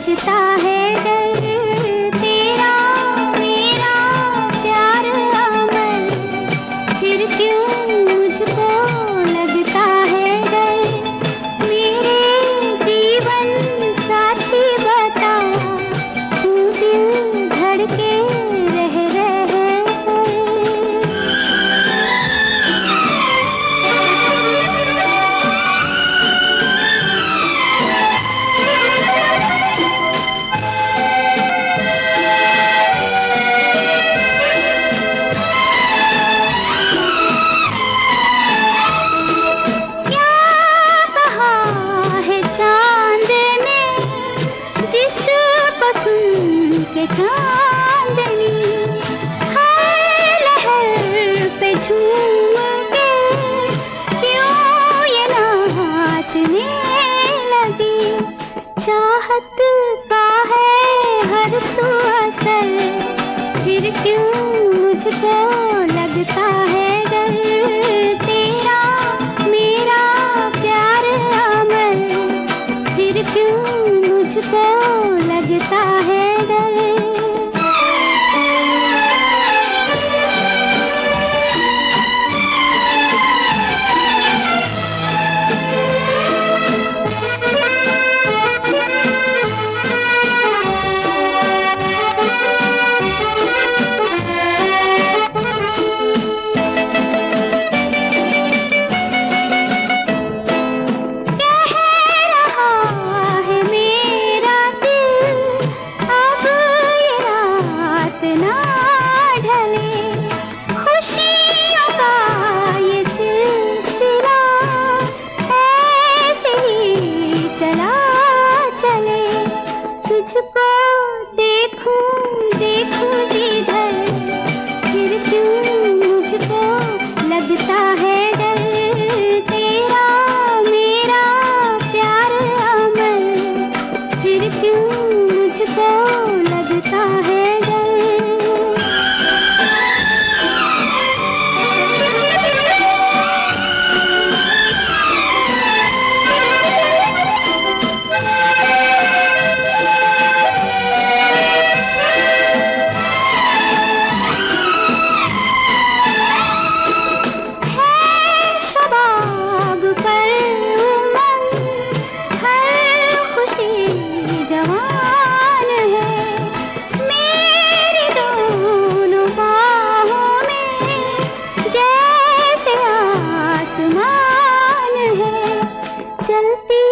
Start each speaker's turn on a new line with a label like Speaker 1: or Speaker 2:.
Speaker 1: लगता है डर, तेरा मेरा प्यार अमर, फिर क्यों मुझको लगता है डर। मेरे जीवन साथी बता, तू दिल धड़के रह के चांदनी हर लहर पे झूम के क्यों ये नाचने लगी। चाहत का है हर सू असर, फिर क्यों मुझको लगता है डर। तेरा मेरा प्यार अमर, फिर क्यों मुझको लगता है डर। तुझको देखूं देखूं जिधर, फिर क्यों मुझको लगता है डर। तेरा मेरा प्यार अमर, फिर क्यों मुझको लगता है डर। चलती